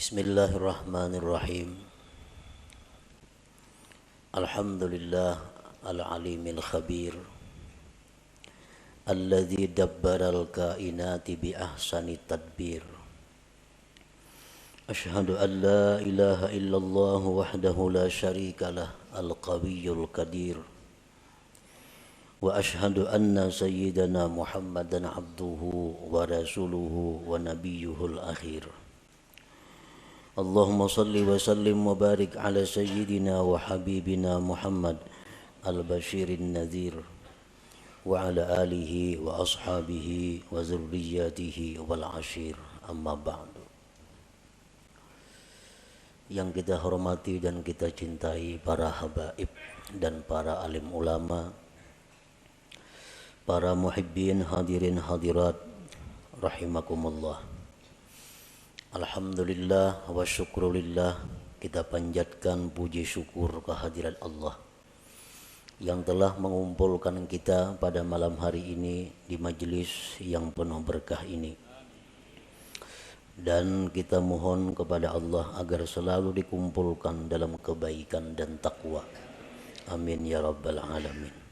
Bismillahirrahmanirrahim. Alhamdulillah al-alimil khabir alladzi dabbaral kainati bi ahsani tadbir. Ashhadu an la ilaha illallah wahdahu la syarika lah al-qawiyyul qadir. Wa ashhadu anna sayyidana Muhammadan abduhu wa rasuluhu wa nabiyyuhul akhir. Allahumma salli wa sallim wa barik ala sayyidina wa habibina Muhammad al-bashirin nadhir wa ala alihi wa ashabihi wa zurriyatihi wal ashir, amma ba'du. Yang kita hormati dan kita cintai para habaib dan para alim ulama, para muhibbin hadirin hadirat rahimakumullah. Alhamdulillah wa syukrulillah, kita panjatkan puji syukur kehadirat Allah yang telah mengumpulkan kita pada malam hari ini di majelis yang penuh berkah ini. Dan kita mohon kepada Allah agar selalu dikumpulkan dalam kebaikan dan takwa. Amin ya rabbal alamin.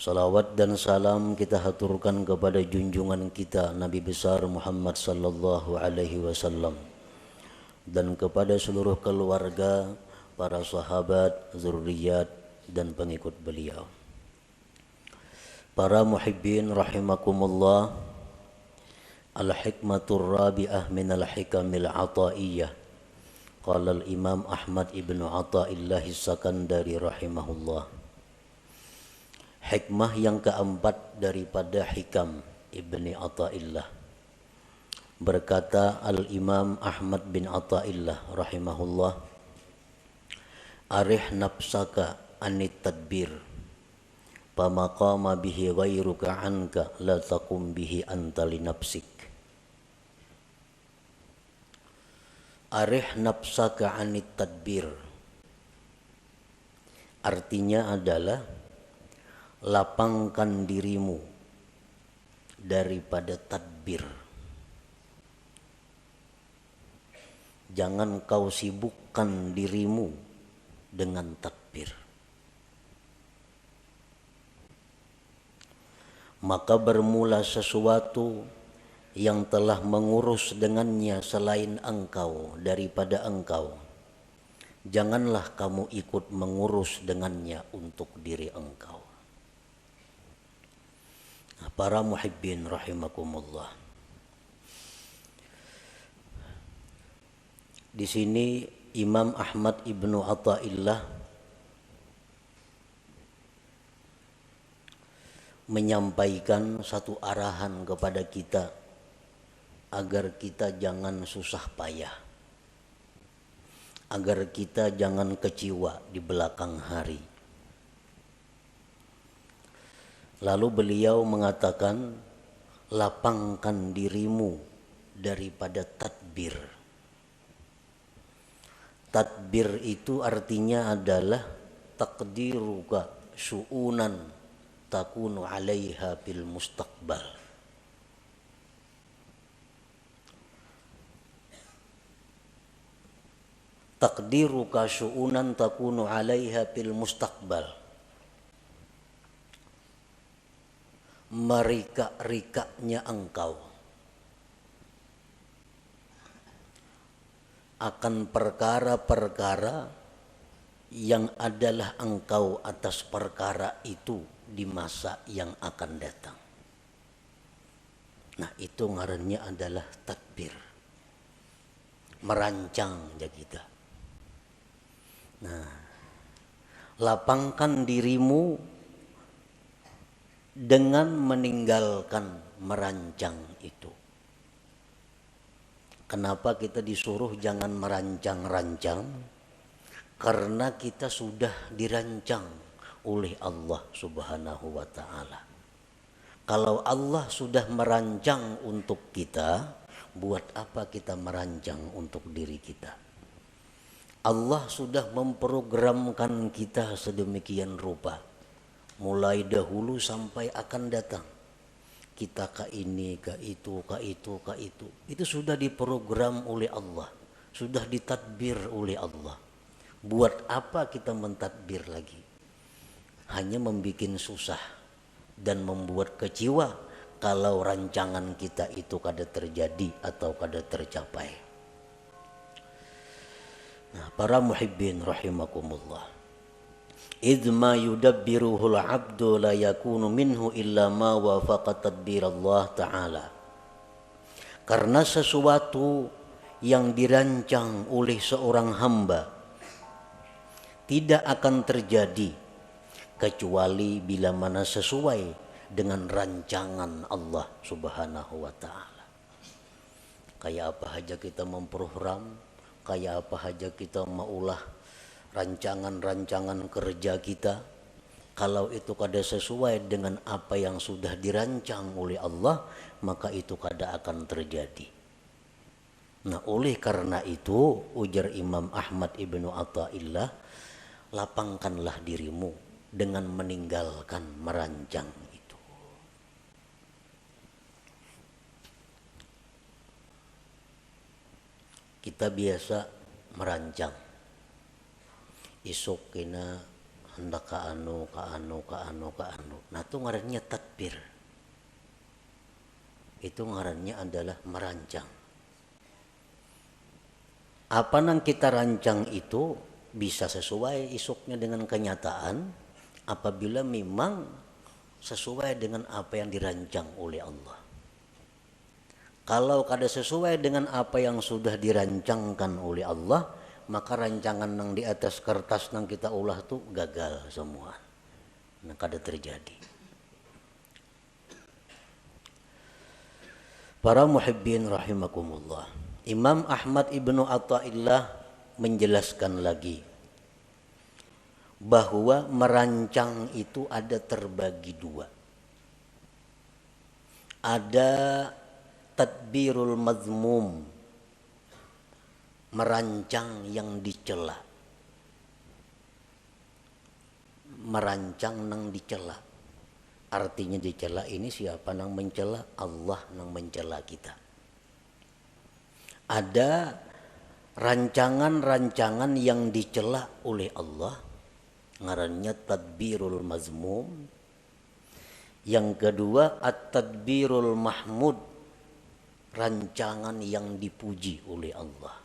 Salawat dan salam kita haturkan kepada junjungan kita Nabi besar Muhammad sallallahu alaihi wasallam dan kepada seluruh keluarga, para sahabat, zurriyat dan pengikut beliau. Para muhibbin rahimakumullah, al-hikmatur rabi'ah min al-hikamil ataiyah. Qala al-Imam Ahmad ibnu Athaillah As-Sakandari rahimahullah. Hikmah yang keempat daripada hikam Ibni Athaillah. Berkata Al-Imam Ahmad bin Athaillah rahimahullah, arih nafsaka anit tadbir pamaqama bihi ghairuka anka la taqum bihi anta li nafsik. Arih nafsaka anit tadbir artinya adalah lapangkan dirimu daripada tadbir. Jangan kau sibukkan dirimu dengan tadbir. Maka bermula sesuatu yang telah mengurus dengannya selain engkau daripada engkau. Janganlah kamu ikut mengurus dengannya untuk diri engkau. Para muhibbin rahimakumullah. Di sini Imam Ahmad ibnu Athaillah menyampaikan satu arahan kepada kita agar kita jangan susah payah, agar kita jangan kecewa di belakang hari. Lalu beliau mengatakan, lapangkan dirimu daripada tadbir. Tadbir itu artinya adalah taqdiruka syu'unan takunu 'alaiha fil mustaqbal. Taqdiruka syu'unan takunu 'alaiha fil mustaqbal. Merika-rikanya engkau akan perkara-perkara yang adalah engkau atas perkara itu di masa yang akan datang. Nah, itu ngarannya adalah tadbir, merancang ya kita. Nah, lapangkan dirimu dengan meninggalkan merancang itu. Kenapa kita disuruh jangan merancang-rancang? Karena kita sudah dirancang oleh Allah Subhanahu wa ta'ala. Kalau Allah sudah merancang untuk kita, buat apa kita merancang untuk diri kita? Allah sudah memprogramkan kita sedemikian rupa, mulai dahulu sampai akan datang. Kita ke ini, ke itu, ke itu, ke itu. Itu sudah diprogram oleh Allah. sudah ditadbir oleh Allah. Buat apa kita mentadbir lagi? Hanya membuat susah dan membuat kecewa kalau rancangan kita itu kada terjadi atau kada tercapai. Nah, para muhibbin rahimakumullah. Idma yudabbiruhul abdu la yakunu minhu illa ma wafaqa tadbir Allah Ta'ala. Karena sesuatu yang dirancang oleh seorang hamba tidak akan terjadi kecuali bila mana sesuai dengan rancangan Allah Subhanahu wa Ta'ala. Kayak apa aja kita memprogram, kayak apa aja kita maulah rancangan-rancangan kerja kita, kalau itu kada sesuai dengan apa yang sudah dirancang oleh Allah, maka itu kada akan terjadi. Nah, oleh karena itu ujar Imam Ahmad ibnu Athaillah, lapangkanlah dirimu dengan meninggalkan merancang itu. Kita biasa merancang, isuk kena hendak ka anu. Nah, itu ngarannya tadbir. Itu ngarannya adalah merancang. Apa yang kita rancang itu bisa sesuai isuknya dengan kenyataan apabila memang sesuai dengan apa yang dirancang oleh Allah. Kalau kada sesuai dengan apa yang sudah dirancangkan oleh Allah, maka rancangan yang di atas kertas yang kita ulah tuh gagal semua. Nah, kada terjadi. Para muhibbin rahimakumullah. Imam Ahmad ibnu Athaillah menjelaskan lagi bahwa merancang itu ada terbagi dua. Ada tadbirul mazmum, merancang yang dicela. Merancang yang dicela. Artinya dicela ini siapa yang mencela? Allah yang mencela kita. Ada rancangan-rancangan yang dicela oleh Allah, ngarannya tadbirul mazmum. Yang kedua at-tadbirul mahmud, rancangan yang dipuji oleh Allah.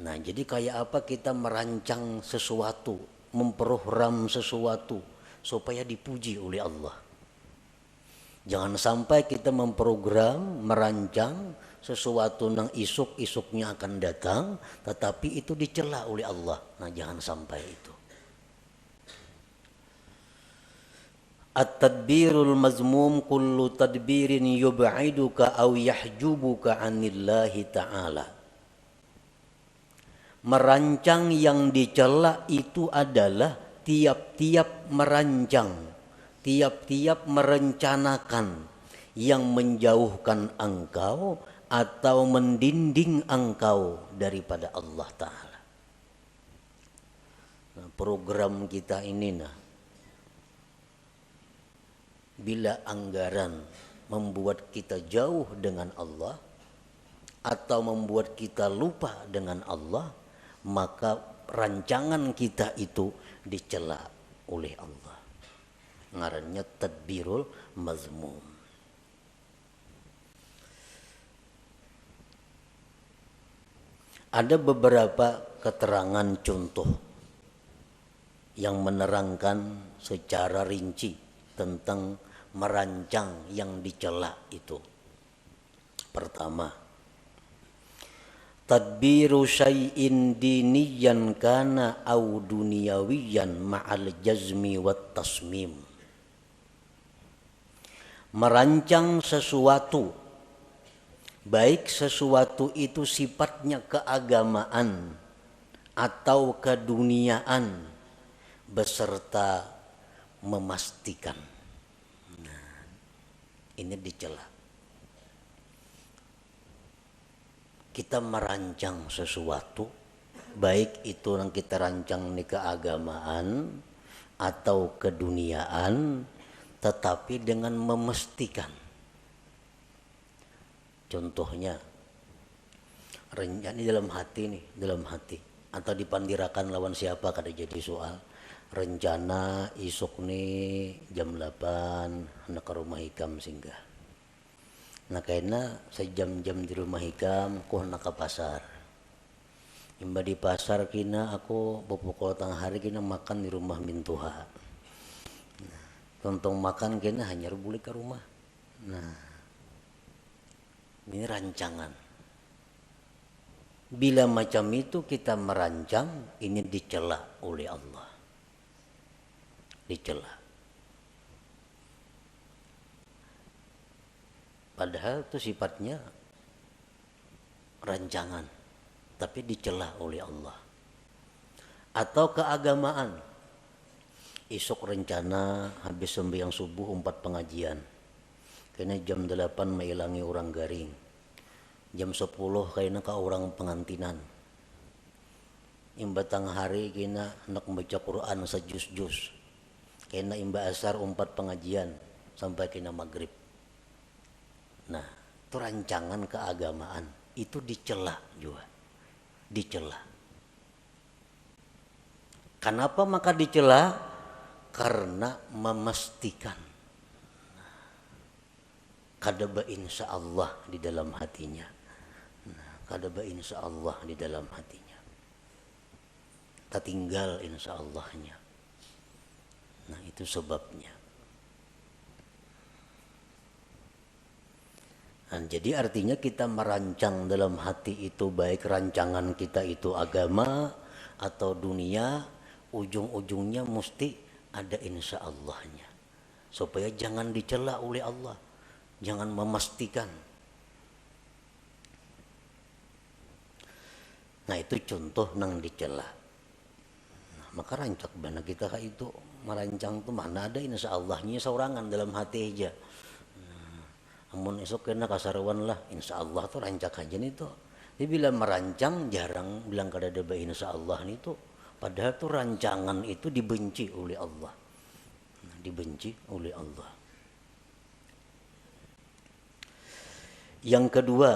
Nah, jadi kayak apa kita merancang sesuatu, memprogram sesuatu supaya dipuji oleh Allah. Jangan sampai kita memprogram, merancang sesuatu yang isuk-isuknya akan datang, tetapi itu dicela oleh Allah. Nah, jangan sampai itu. At-tadbirul mazmum kullu tadbirin yub'iduka aw yahjubuka 'anillahi ta'ala. Merancang yang dicela itu adalah tiap-tiap merancang, tiap-tiap merencanakan yang menjauhkan engkau atau mendinding engkau daripada Allah Ta'ala. Nah, program kita ini bila anggaran membuat kita jauh dengan Allah atau membuat kita lupa dengan Allah, maka rancangan kita itu dicela oleh Allah. Ngarannya tadbirul mazmum. Ada beberapa keterangan contoh yang menerangkan secara rinci tentang merancang yang dicela itu. Pertama, tadbiru syai'in diniyan kana au duniyawiyan ma'al jazmi wat tasmim. Merancang sesuatu, baik sesuatu itu sifatnya keagamaan atau keduniaan, beserta memastikan. Nah, ini dicela. Kita merancang sesuatu, baik itu yang kita rancang ini keagamaan atau keduniaan, tetapi dengan memastikan. Contohnya, Rencana dalam hati nih, dalam hati. Atau dipandirakan lawan siapa kada jadi soal. Rencana isuk nih jam 8 nak ke rumah Hikam singgah. Nah kayaknya sejam-jam di rumah Hikam aku nak ke pasar. Imba di pasar kina aku pokok tengah hari kina makan di rumah Mintuha. Tontong makan kina hanya boleh ke rumah. Nah ini rancangan. Bila macam itu kita merancang, ini dicela oleh Allah. Dicela. Padahal itu sifatnya rancangan, tapi dicela oleh Allah. Atau keagamaan. Esok rencana habis sembahyang subuh 4 pengajian. Karena jam 8 mailangi orang garing. Jam 10 kayaknya ke orang pengantinan. Imba tengah hari kena nak membaca Quran sejus-jus. Kena imba asar 4 pengajian sampai kena maghrib. Nah, itu rancangan keagamaan. Itu dicela juga. Dicela. Kenapa maka dicela? Karena memastikan. Kadaba insya Allah di dalam hatinya. Kadaba insya Allah di dalam hatinya. Tertinggal insya Allahnya. Nah itu sebabnya. Nah, jadi artinya kita merancang dalam hati itu baik rancangan kita itu agama atau dunia, ujung-ujungnya mesti ada insya Allahnya. Supaya jangan dicela oleh Allah. Jangan memastikan. Nah itu contoh nang dicela. Nah, maka rancak bana kita itu merancang tuh mana ada insya Allahnya seorangan dalam hati aja. Amun esok kena kasarwan lah insya Allah tuh rancak aja nih tuh. Jadi bila merancang jarang bilang kada ada insya Allah nih tuh. Padahal tuh rancangan itu dibenci oleh Allah. Dibenci oleh Allah. Yang kedua,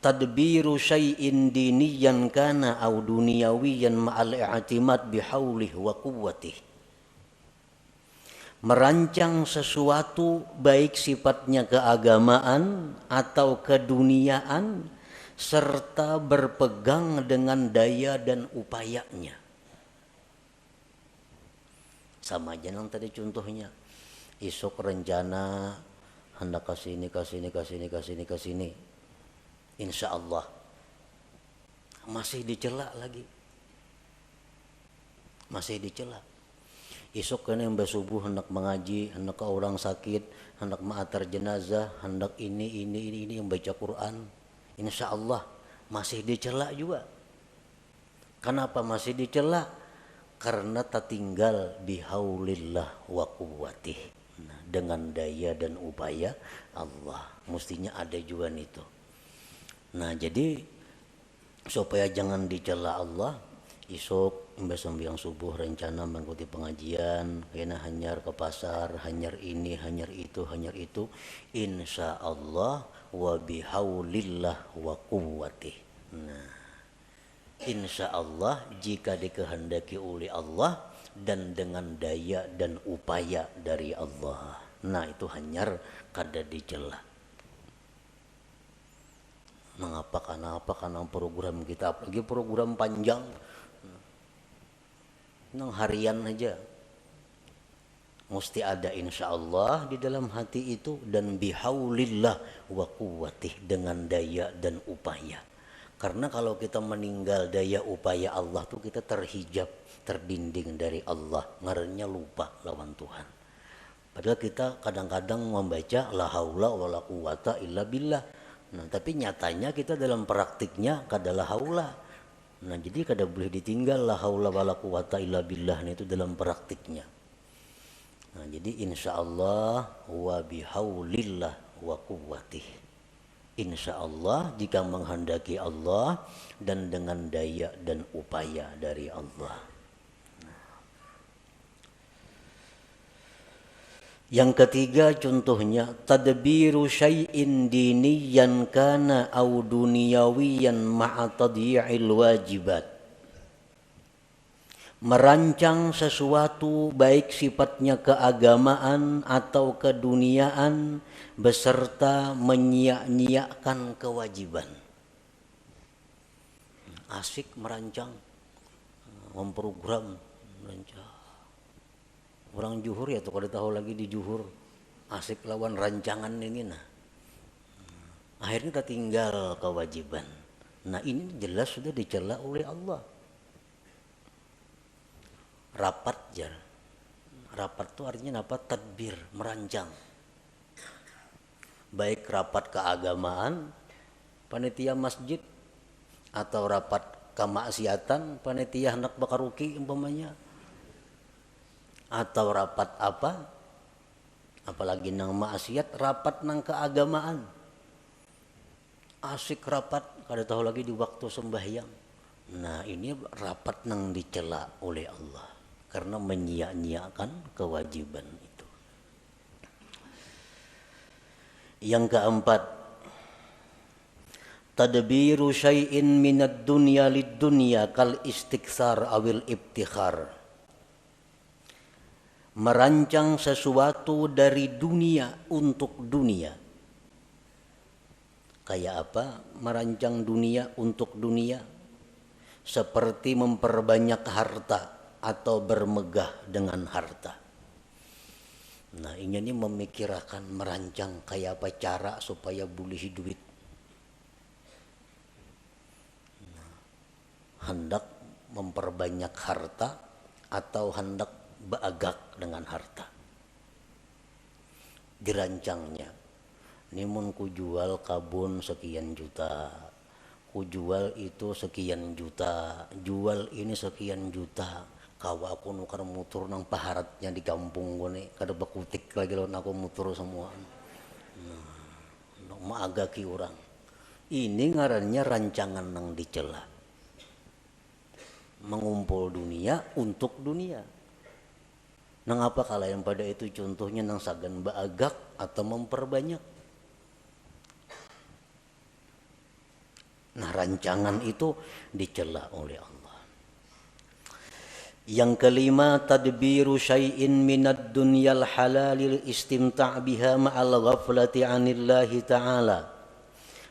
tadbiru syai'in diniyan kana au duniyawiyan ma'al i'timad bihaulih wa quwwatih. Merancang sesuatu baik sifatnya keagamaan atau keduniaan serta berpegang dengan daya dan upayanya. Sama aja yang tadi contohnya. Esok rencana hendak kasini. Insya Allah masih dicela lagi, masih dicela. Esok kena yang subuh hendak mengaji, hendak ke orang sakit, hendak ma'atar jenazah, hendak ini yang baca Quran. Insya Allah masih dicela juga. Kenapa masih dicela? Karena tertinggal bihaulillah wa quwwatih. Nah, dengan daya dan upaya Allah. Mestinya ada juga itu. Nah jadi supaya jangan dicela Allah, esok imbas sembahyang subuh rencana mengikuti pengajian, kena hanyar ke pasar, hanyar ini, hanyar itu, insya Allah wa bihaulillah wa quwwatih. Nah, insya Allah jika dikehendaki oleh Allah dan dengan daya dan upaya dari Allah. Nah itu hanyar kada dicela. Mengapa karena program kita apalagi program panjang nang harian aja mesti ada insya Allah di dalam hati itu dan bihaulillah wa quwwatih dengan daya dan upaya. Karena kalau kita meninggal daya upaya Allah tuh kita terhijab, terdinding dari Allah, ngarannya lupa lawan Tuhan. Padahal kita kadang-kadang membaca la haula wala quwata illa billah. Nah, tapi nyatanya kita dalam praktiknya kadalah haula. Nah, jadi kada boleh ditinggal la haula wala quwata illa billah itu dalam praktiknya. Nah, jadi insya Allah wa bihaulillah wa quwwatih. Insya Allah jika menghendaki Allah dan dengan daya dan upaya dari Allah. Yang ketiga contohnya tadbiru syai'in diniyan kana au duniyawiyan ma'a tadyi'il wajibat. Merancang sesuatu baik sifatnya keagamaan atau keduniaan beserta menyia-nyiakan kewajiban. Asik merancang, memprogram, merancang. Orang juhur ya tuh kalau tahu lagi di juhur asik lawan rancangan ini nah. Akhirnya kita tinggal kewajiban. Nah ini jelas sudah dicela oleh Allah. Rapat jar. Rapat itu artinya apa? Tadbir, merancang. Baik rapat keagamaan, panitia masjid, atau rapat kemaksiatan, panitia hendak bakaruki umpamanya. Atau rapat apa? Apalagi nang maksiat, rapat nang keagamaan. Asik rapat, kada tahu lagi di waktu sembahyang. Nah ini rapat nang dicela oleh Allah karena menyia-nyiakan kewajiban itu. Yang keempat, tadbiru syai'in minad dunya lid dunya kal istiksar awil ibtikhar. Merancang sesuatu dari dunia untuk dunia. Kayak apa? Merancang dunia untuk dunia. Seperti memperbanyak harta atau bermegah dengan harta. Nah ini memikirkan, merancang kayak apa cara supaya boleh duit. Nah, hendak memperbanyak harta atau hendak beagak dengan harta. Dirancangnya. Ini mun ku jual kabun sekian juta. Ku jual itu sekian juta. Jual ini sekian juta. Kawa aku nukar mutur nang paharatnya di kampung gue nih. Kada bekutik lagi lawan aku mutur semua. Nah, maagaki orang. Ini ngarannya rancangan nang dicela. Mengumpul dunia untuk dunia. Nang apa kalayan pada itu contohnya nang sagan baagak atau memperbanyak. Nah rancangan itu dicela oleh Allah. Yang kelima tadbiru syai'in minad dunyal halalil istimta' biha ma'al ghaflati 'anillahi ta'ala.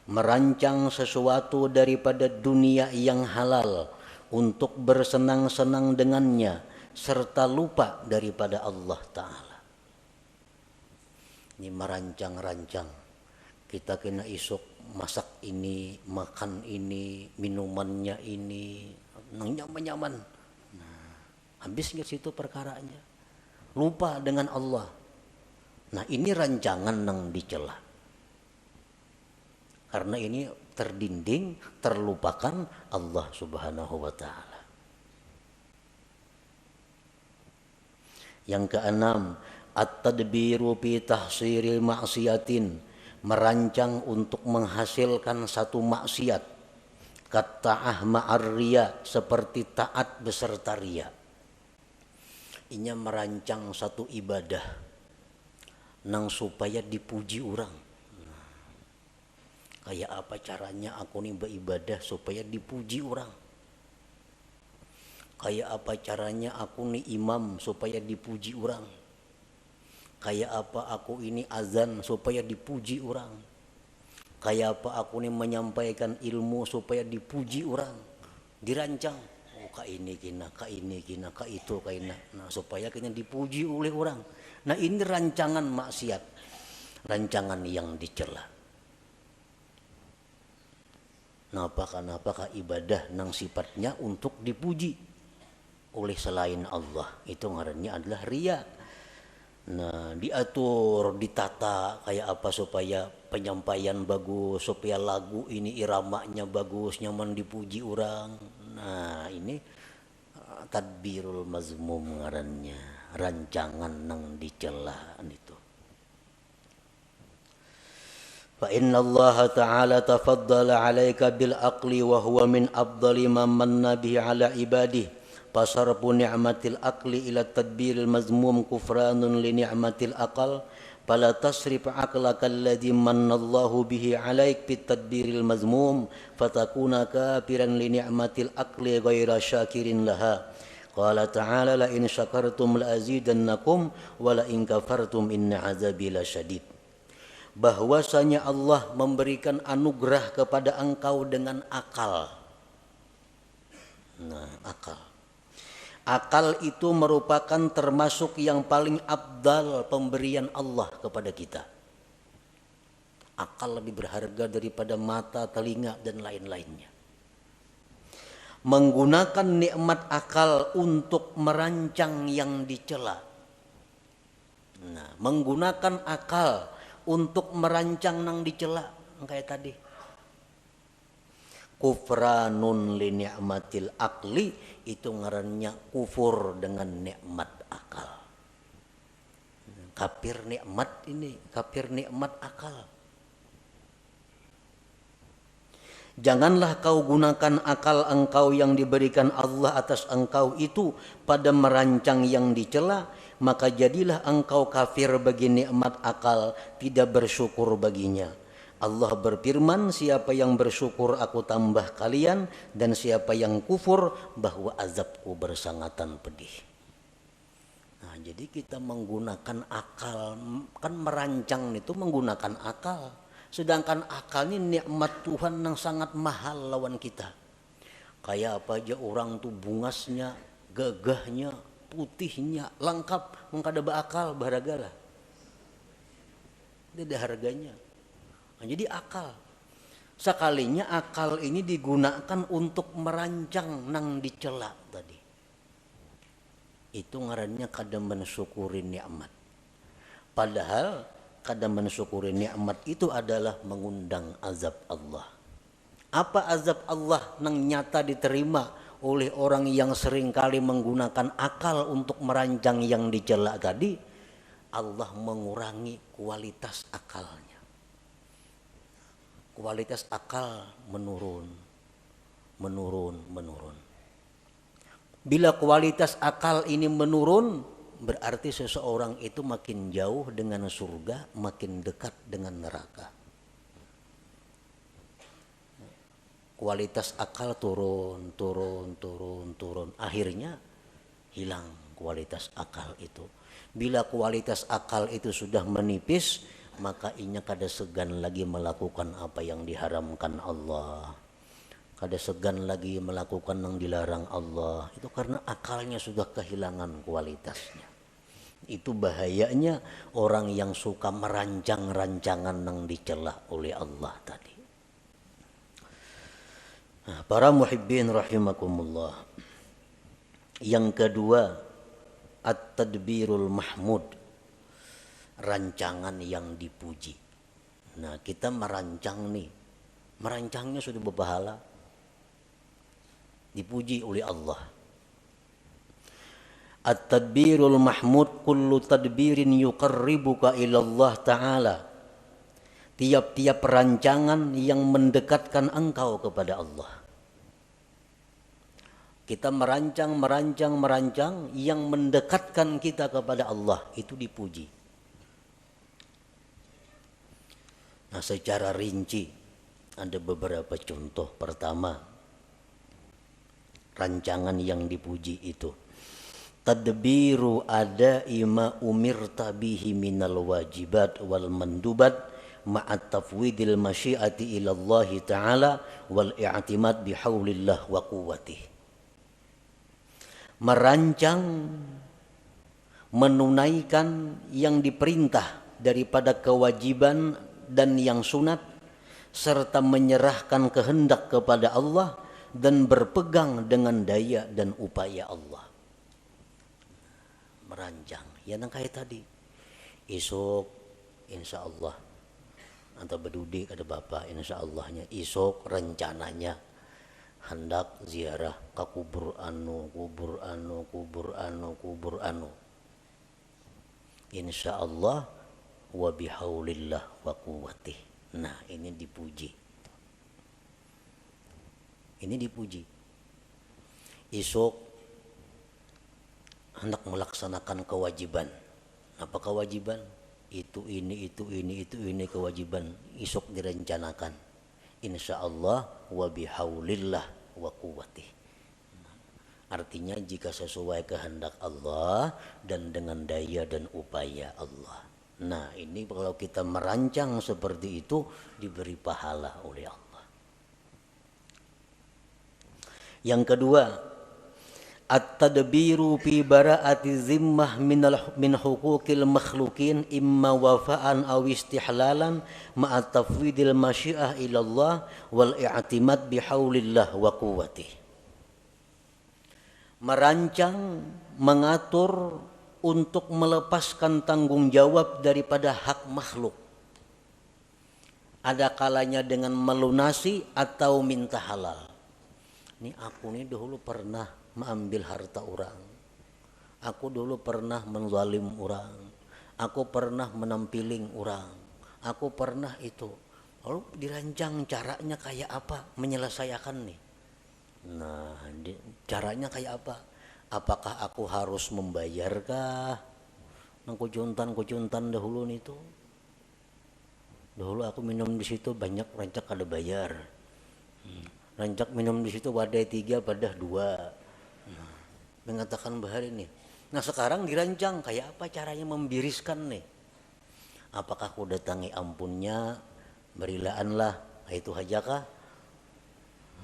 Merancang sesuatu daripada dunia yang halal untuk bersenang-senang dengannya serta lupa daripada Allah Ta'ala. Ini merancang-rancang. Kita kena isuk masak ini, makan ini, minumannya ini, nyaman-nyaman. Nah, habis ke situ perkaranya. Lupa dengan Allah. Nah ini rancangan yang dicela. Karena ini terdinding, terlupakan Allah Subhanahu wa Ta'ala. Yang keenam, at-tadbiru fi tahsiril maksiatin, merancang untuk menghasilkan satu maksiat. Katta'ah ma'ar riya, seperti taat beserta riya. Inya merancang satu ibadah nang supaya dipuji orang. Kayak apa caranya aku nih beribadah supaya dipuji orang. Kayak apa caranya aku nih imam supaya dipuji orang. Kayak apa aku ini azan supaya dipuji orang. Kayak apa aku nih menyampaikan ilmu supaya dipuji orang. Dirancang. Oh kak ini kina, kak ini kina, kak itu kina. Nah supaya kina dipuji oleh orang. Nah ini rancangan maksiat. Rancangan yang dicela. Kenapa ibadah nang sifatnya untuk dipuji oleh selain Allah, itu ngarannya adalah riya. Nah diatur, ditata kayak apa supaya penyampaian bagus, supaya lagu ini iramanya bagus, nyaman dipuji orang. Nah ini tadbirul mazmum ngarannya, rancangan nang dicela itu. Fa inna Allah Ta'ala tafaddala 'alaika bil aqli wa huwa min afdali man manna bihi 'ala ibadihi fasarfu ni'matil aqli ila tadbiril mazmum kufranun li ni'matil aqal fala tasrif aqlaka alladhi mannallahu bihi 'alaik bit tadbiril mazmum fatakuna kafiran li ni'matil aqli ghaira syakirin laha. Qala ta'ala la in syakartum la azidannakum wa la in kafartum inna 'adzabi lasyadid. Bahwasanya Allah memberikan anugerah kepada engkau dengan akal. Nah, akal. Akal itu merupakan termasuk yang paling afdal pemberian Allah kepada kita. Akal lebih berharga daripada mata, telinga, dan lain-lainnya. Menggunakan nikmat akal untuk merancang yang dicela. Nah, menggunakan akal untuk merancang yang dicela, kayak tadi. Kufranun li ni'matil akli, itu ngarannya kufur dengan nikmat akal. Kafir nikmat ini, kafir nikmat akal. Janganlah kau gunakan akal engkau yang diberikan Allah atas engkau itu pada merancang yang dicela, maka jadilah engkau kafir bagi nikmat akal, tidak bersyukur baginya. Allah berfirman, siapa yang bersyukur aku tambah kalian, dan siapa yang kufur bahwa azabku bersangatan pedih. Nah, jadi kita menggunakan akal, kan merancang itu menggunakan akal. Sedangkan akal ini nikmat Tuhan yang sangat mahal lawan kita. Kayak apa aja orang tuh bungasnya, gagahnya, putihnya, lengkap, mengkada akal berharga lah. Tidak ada harganya. Nah, jadi akal. Sekalinya akal ini digunakan untuk merancang nang dicela tadi. Itu ngarannya kada mensyukuri nikmat. Padahal kada mensyukuri nikmat itu adalah mengundang azab Allah. Apa azab Allah nang nyata diterima oleh orang yang seringkali menggunakan akal untuk merancang yang dicela tadi? Allah mengurangi kualitas akalnya. Kualitas akal menurun. Bila kualitas akal ini menurun, berarti seseorang itu makin jauh dengan surga, makin dekat dengan neraka. Kualitas akal turun. Akhirnya hilang kualitas akal itu. Bila kualitas akal itu sudah menipis, maka inya kada segan lagi melakukan apa yang diharamkan Allah. Kada segan lagi melakukan yang dilarang Allah. Itu karena akalnya sudah kehilangan kualitasnya. Itu bahayanya orang yang suka merancang rancangan yang dicela oleh Allah tadi. Nah, para muhibbin rahimakumullah. Yang kedua, at-tadbirul mahmud. Rancangan yang dipuji. Nah, kita merancang nih. Merancangnya sudah berpahala. Dipuji oleh Allah. At-tadbirul mahmud kullu tadbirin yuqarribuka ila Allah Ta'ala. Tiap-tiap rancangan yang mendekatkan engkau kepada Allah. Kita merancang yang mendekatkan kita kepada Allah, itu dipuji. Nah, secara rinci ada beberapa contoh. Pertama, rancangan yang dipuji itu tadbiru ada ima umirta bihi minal wajibat wal mandubat ma'at tafwidil masyiati ila Allah Ta'ala wal i'timad bihaulillah wa quwwatih. Merancang, menunaikan yang diperintah daripada kewajiban dan yang sunat, serta menyerahkan kehendak kepada Allah dan berpegang dengan daya dan upaya Allah. Merancang, ya nang kayak tadi. Esok insya Allah antara bedudi ada bapak, insya Allahnya esok rencananya hendak ziarah ke kubur anu. Insya Allah wa bihaulillah wa quwwatih. Nah, ini dipuji. Esok hendak melaksanakan kewajiban. Apa kewajiban? Itu ini kewajiban isok direncanakan. Insya Allah wa bihaulillah wa quwwatih. Artinya jika sesuai kehendak Allah dan dengan daya dan upaya Allah. Nah ini kalau kita merancang seperti itu diberi pahala oleh Allah. Yang kedua, at-tadbiru fi bara'ati zimmah min huquqil makhlukin imma wafa'an aw istihlalan ma'a tafwidil masyiah ila Allah wal i'timad bihaulillah wa quwwatih. Merancang, mengatur untuk melepaskan tanggung jawab daripada hak makhluk. Ada kalanya dengan melunasi atau minta halal. Ini aku nih dulu pernah mengambil harta orang. Aku dulu pernah menzalim orang. Aku pernah menampiling orang. Aku pernah itu. Lalu dirancang caranya kayak apa menyelesaikan nih. Nah, caranya kayak apa? Apakah aku harus membayarkah? Nang kucuntan dahulu nih tuh. Dahulu aku minum di situ banyak rancak ada bayar. Rancak minum di situ wadai 3 padah 2. Mengatakan bahar ini. Nah sekarang dirancang kayak apa caranya membiriskan nih. Apakah aku datangi ampunnya, berilaanlah, itu hajakah?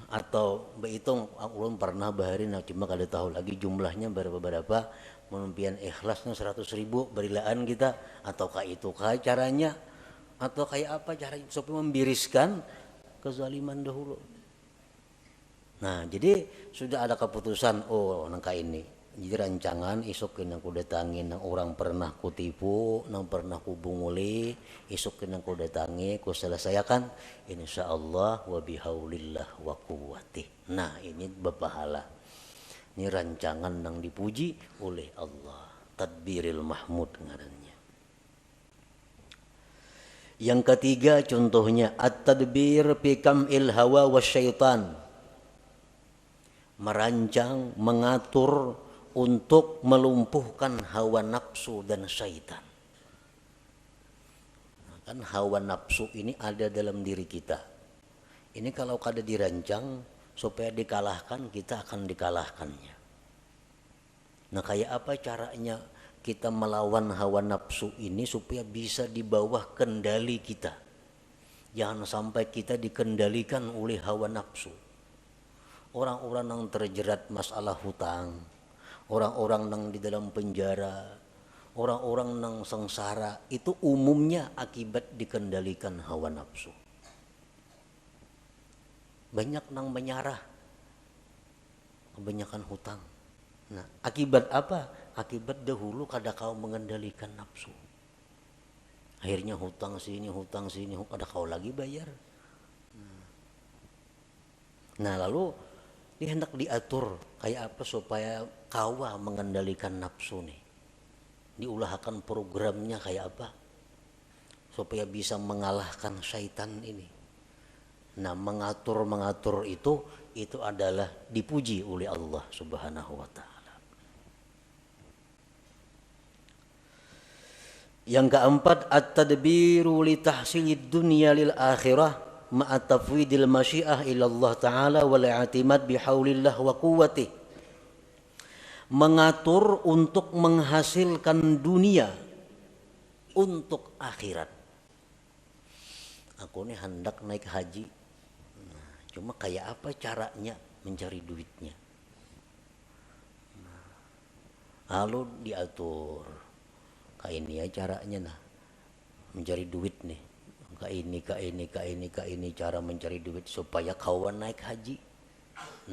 Atau behitung ulun pernah baharin cuma kada tahu lagi jumlahnya berapa menumpian ikhlasnya 100.000 berilaan kita ataukah itu kah caranya atau kayak apa caranya supaya membiriskan kezaliman dahulu. Nah jadi sudah ada keputusan nangka ini jadi rancangan isokin yang ku datangin nang orang pernah ku tipu nang pernah ku bunguli isokin yang ku datangi ku selesaikan insyaallah wa bihaulillah wa quwwatih. Nah ini berpahala. Ini rancangan yang dipuji oleh Allah, tadbiril mahmud ngarannya. Yang ketiga contohnya at-tadbir fi kam'il hawa wasyaitan. Merancang, mengatur untuk melumpuhkan hawa nafsu dan syaitan. Nah, kan hawa nafsu ini ada dalam diri kita. Ini kalau kada dirancang supaya dikalahkan, kita akan dikalahkannya. Nah kayak apa caranya kita melawan hawa nafsu ini supaya bisa di bawah kendali kita. Jangan sampai kita dikendalikan oleh hawa nafsu. Orang-orang yang terjerat masalah hutang, orang-orang yang di dalam penjara, orang-orang yang sengsara itu umumnya akibat dikendalikan hawa nafsu. Banyak yang menyarah, kebanyakan hutang. Nah, akibat apa? Akibat dahulu kada kau mengendalikan nafsu. Akhirnya hutang sini, kada kau lagi bayar. Nah, lalu ini hendak diatur kayak apa supaya kawa mengendalikan nafsu nih. Diulahkan programnya kayak apa supaya bisa mengalahkan syaitan ini. Nah mengatur itu adalah dipuji oleh Allah Subhanahu wa ta'ala. Yang keempat at-tadbiru li tahsilid dunya lil akhirah ma'a tafwidil masyiah ila Allah Ta'ala wal i'timad bihaulillah wa quwwatih. Mengatur untuk menghasilkan dunia untuk akhirat. Aku ini hendak naik haji. Nah, cuma kayak apa caranya mencari duitnya. Lalu diatur. Kayak ini ya caranya nah. Mencari duit nih. Kayak ini cara mencari duit supaya kawan naik haji.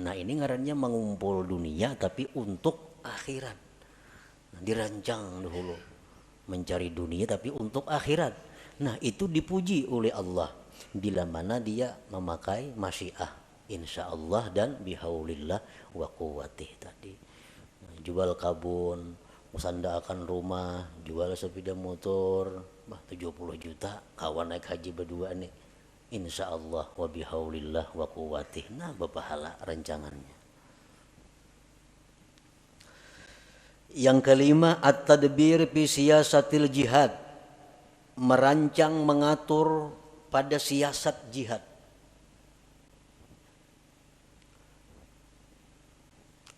Nah ini ngarannya mengumpul dunia tapi untuk akhirat. Nah, dirancang dahulu mencari dunia tapi untuk akhirat. Nah itu dipuji oleh Allah bila mana dia memakai masyiah insyaallah dan bihaulillah wa quwwatih tadi. Nah, jual kabun, usandakan rumah, jual sepeda motor, 70 juta kawan naik haji berdua nih. Insyaallah wa bihaulillah wa quwwatih. Nah berpahala rancangannya. Yang kelima, at-tadbir fi siyasatil jihad, merancang mengatur pada siasat jihad.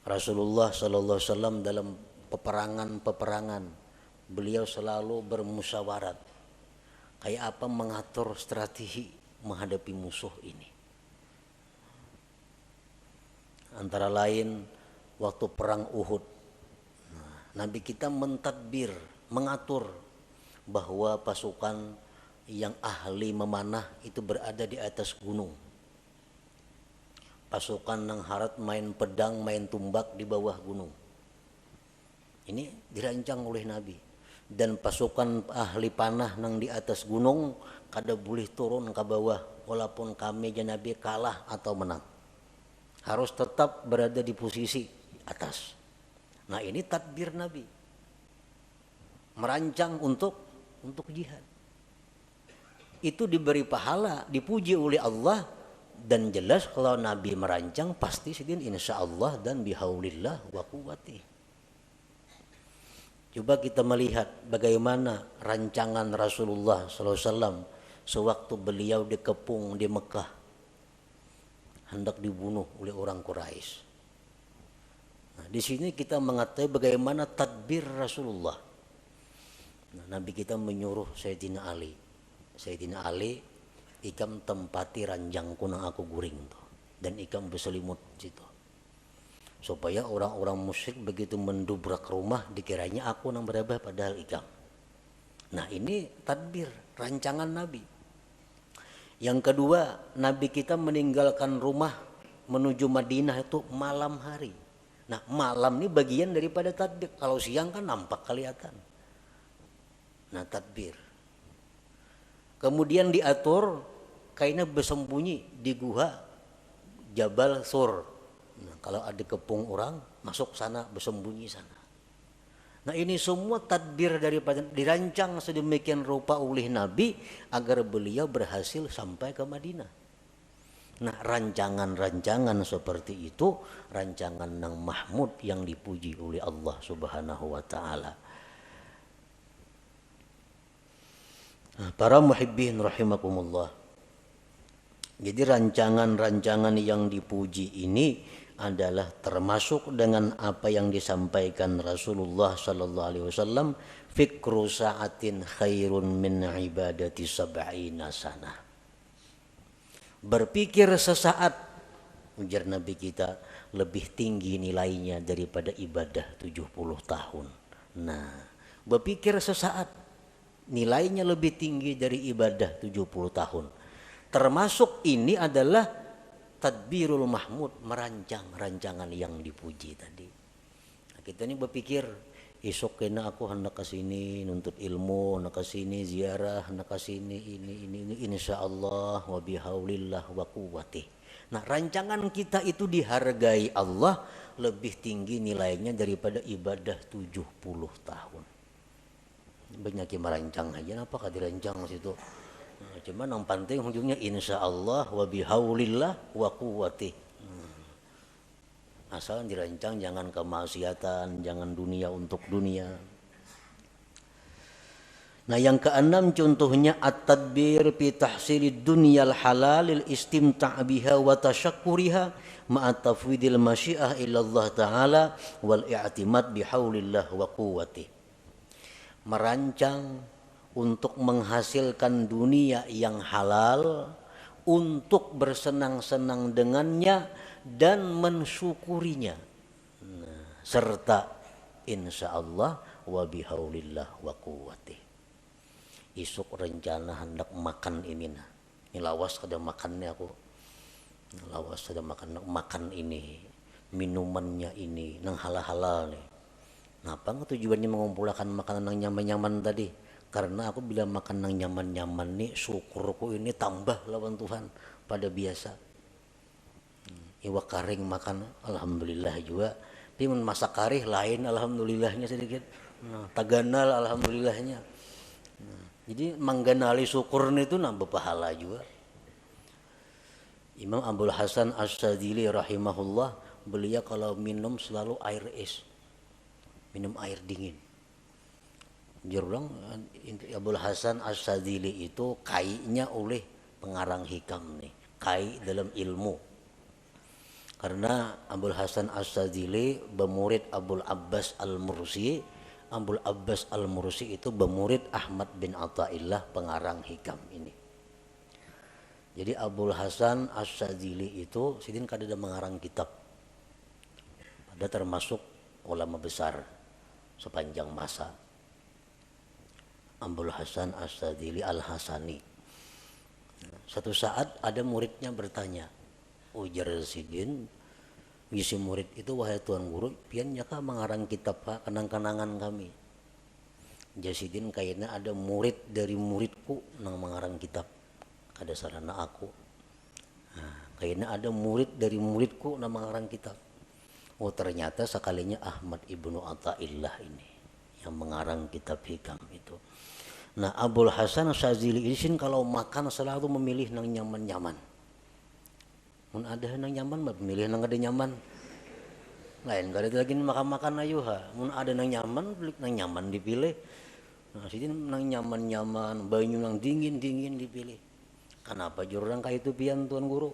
Rasulullah sallallahu alaihi wasallam dalam peperangan beliau selalu bermusyawarat kayak apa mengatur strategi menghadapi musuh ini. Antara lain waktu perang Uhud, Nabi kita mentadbir, mengatur bahwa pasukan yang ahli memanah itu berada di atas gunung. Pasukan yang harat main pedang, main tumbak di bawah gunung. Ini dirancang oleh Nabi. Dan pasukan ahli panah yang di atas gunung kada boleh turun ke bawah walaupun kami Nabi kalah atau menang. Harus tetap berada di posisi atas. Nah, ini tadbir Nabi. Merancang untuk jihad. Itu diberi pahala, dipuji oleh Allah, dan jelas kalau Nabi merancang pasti sidin insyaallah dan bihaulillah wa quwwati. Coba kita melihat bagaimana rancangan Rasulullah SAW sewaktu beliau dikepung di Mekah, hendak dibunuh oleh orang Quraisy. Nah, di sini kita mengetahui bagaimana tadbir Rasulullah. Nah, Nabi kita menyuruh Sayyidina Ali, ikam tempati ranjangku nang aku guring tuh, dan ikam berselimut situ, supaya orang-orang musyrik begitu mendubrak rumah dikiranya aku nang berabah padahal ikam. Nah, ini tadbir, rancangan Nabi. Yang kedua, Nabi kita meninggalkan rumah menuju Madinah itu malam hari. Nah, malam ini bagian daripada tadbir. Kalau siang kan nampak kelihatan. Nah, tadbir. Kemudian diatur kainnya bersembunyi di gua Jabal Sur. Nah, kalau ada kepung orang masuk sana, bersembunyi sana. Nah, ini semua tadbir daripada dirancang sedemikian rupa oleh Nabi agar beliau berhasil sampai ke Madinah. Nah, rancangan-rancangan seperti itu rancangan yang mahmud yang dipuji oleh Allah Subhanahu wa taala. Nah, para muhibbin rahimakumullah. Jadi rancangan-rancangan yang dipuji ini adalah termasuk dengan apa yang disampaikan Rasulullah sallallahu alaihi wasallam, fikru sa'atin khairun min ibadati sab'ina sanah. Berpikir sesaat, ujar Nabi kita, lebih tinggi nilainya daripada ibadah 70 tahun. Nah, berpikir sesaat nilainya lebih tinggi dari ibadah 70 tahun. Termasuk ini adalah tadbirul mahmud, merancang rancangan yang dipuji tadi. Nah, kita ini berpikir esok kena aku hendak ke sini nuntut ilmu, hendak ke sini ziarah, hendak ke sini ini insyaallah wa bihaulillah wa quwwati. Nah, rancangan kita itu dihargai Allah lebih tinggi nilainya daripada ibadah 70 tahun. Banyak yang merancang aja, apakah dirancang situ? Nah, cuman yang penting ujungnya insyaallah wa bihaulillah wa quwwati. Asal dirancang jangan kemaksiatan, jangan dunia untuk dunia. Nah, yang keenam contohnya at-tadbir fi tahsilid dunyal halalil istimta' biha wa tasyakkuriha ma'a tafwidil masyiah ila Allah taala wal i'timad bihaulillah wa quwwati. Merancang untuk menghasilkan dunia yang halal, untuk bersenang-senang dengannya dan mensyukurinya. Nah, serta insyaallah wa bihaulillah wa quwwati. Isuk rencana hendak makan ini nah. Ini lawas kada makannya aku. Lawas kada makan ini, minumannya ini nang halal-halal nih. Napa tujuannya mengumpulkan makanan yang nyaman-nyaman tadi? Karena aku bila makan yang nyaman-nyaman nih, syukurku ini tambah lawan Tuhan pada biasa. Iwa karing makan, alhamdulillah juga. Tapi masak karih lain, alhamdulillahnya sedikit. Nah, taganal, alhamdulillahnya. Nah, jadi mengganali syukur itu nambah pahala juga. Imam Abdul Hasan As-Sadili rahimahullah, beliau kalau minum selalu air es. minum air dingin. Jurang Abul Hasan As-Sadzili itu kainya oleh pengarang hikam nih, kai dalam ilmu. Karena Abul Hasan As-Sadzili bermurid Abul Abbas Al-Mursi. Abul Abbas Al-Mursi itu bermurid Ahmad bin Athaillah pengarang hikam ini. Jadi Abul Hasan As-Sadzili itu sidin kadada mengarang kitab. Ada termasuk ulama besar sepanjang masa. Abul Hasan As-Sadzili Al-Hasani. Satu saat ada muridnya bertanya, ujar sidin, isi murid itu, wahai tuan guru, pian nyaka mengarang kitab Pak kenang-kenangan kami. Jasidin kayaknya ada murid dari muridku nang mengarang kitab. Kada sarana aku. Nah, kayaknya ada murid dari muridku nang mengarang kitab. Oh ternyata sekalinya Ahmad ibnu Athaillah ini yang mengarang kitab hikam itu. Nah Abul Hasan As-Sadzili ini kalau makan selalu memilih nang nyaman-nyaman. Mun ada nang nyaman mah memilih nang ada nyaman. Lain kada lagi makan-makan ayo ha. Mun ada nang nyaman, nang nyaman dipilih. Nah, sini nang nyaman-nyaman, banyu nang dingin-dingin dipilih. Kenapa jurang kayak itu pian tuan guru?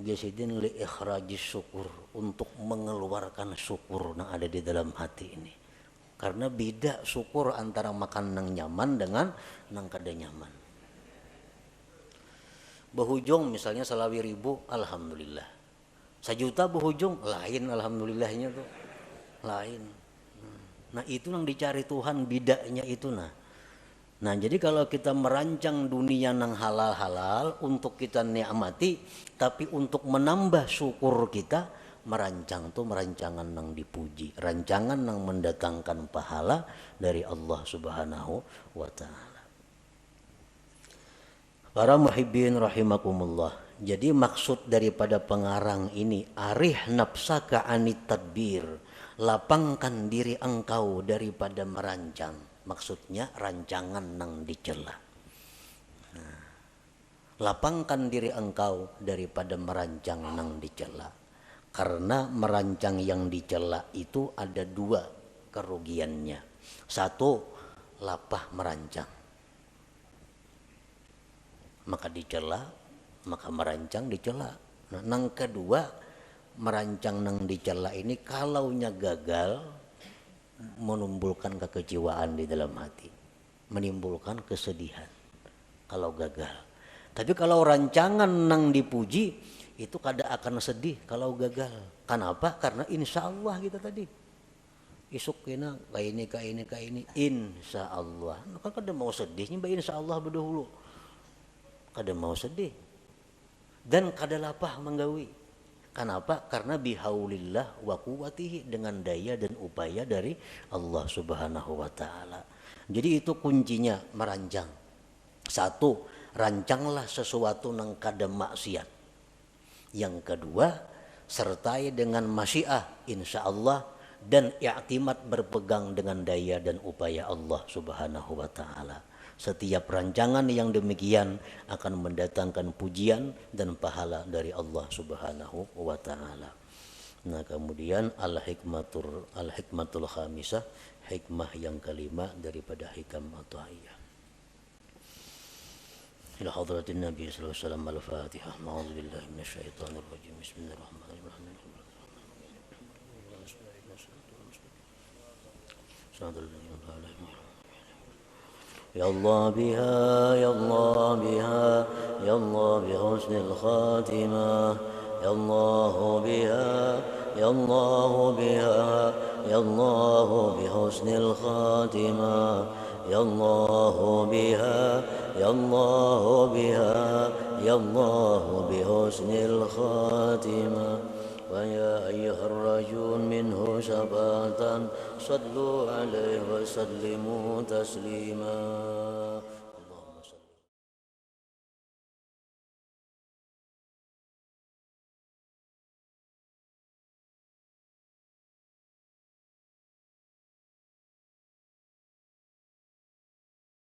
Jasidin li ikhrajis syukur, untuk mengeluarkan syukur yang ada di dalam hati ini. Karena beda syukur antara makan nang nyaman dengan nang kada nyaman. Berhujung misalnya salawi ribu, alhamdulillah. 1 juta berhujung, lain alhamdulillahnya tuh. Lain. Nah itu yang dicari Tuhan, bidanya itu nah. Nah jadi kalau kita merancang dunia nang halal-halal untuk kita nikmati, tapi untuk menambah syukur kita, merancang tuh merancangan nang dipuji, rancangan nang mendatangkan pahala dari Allah Subhanahu wa taala. Para muhibbin rahimakumullah. Jadi maksud daripada pengarang ini, arih nafsaka anit tadbir, lapangkan diri engkau daripada merancang. Maksudnya rancangan nang dicela. Nah, lapangkan diri engkau daripada merancang nang dicela. Karena merancang yang dicela itu ada 2 kerugiannya. 1, lapah merancang. Maka dicela, maka merancang dicela. Nah, nang kedua, merancang nang dicela ini kalaunya gagal, menimbulkan kekecewaan di dalam hati, menimbulkan kesedihan kalau gagal. Tapi kalau rancangan nang dipuji itu kada akan sedih kalau gagal. Kenapa? Karena insya Allah kita tadi isuk kena kayak ini insya Allah. Kan kada mau sedihnya, insya Allah berdahulu. Kada mau sedih dan kada lapah menggawi. Kenapa? Karena bihaulillah wa quwwatihi, dengan daya dan upaya dari Allah Subhanahu wa taala. Jadi itu kuncinya merancang. 1, rancanglah sesuatu nang kada maksiat. Yang kedua, sertai dengan masyiah insyaallah dan i'timad berpegang dengan daya dan upaya Allah Subhanahu wa taala. Setiap rancangan yang demikian akan mendatangkan pujian dan pahala dari Allah Subhanahu wa taala. Nah, kemudian al-hikmatul khamisah, hikmah yang kelima daripada hikam Athaiyah. Ila hadratin Nabi sallallahu alaihi wasallam al-Fatihah. A'udzu billahi minasyaitonir rajim. Bismillahirrahmanirrahim. يا الله بها يا الله بها يا الله بحسن الخاتمة يا الله بها يا الله بها يا الله بحسن الخاتمة يا الله بها يا الله بها يا الله بحسن الخاتمة ويا أيها الرجل منه شفاعة صلوا عليه وسلموا تسليما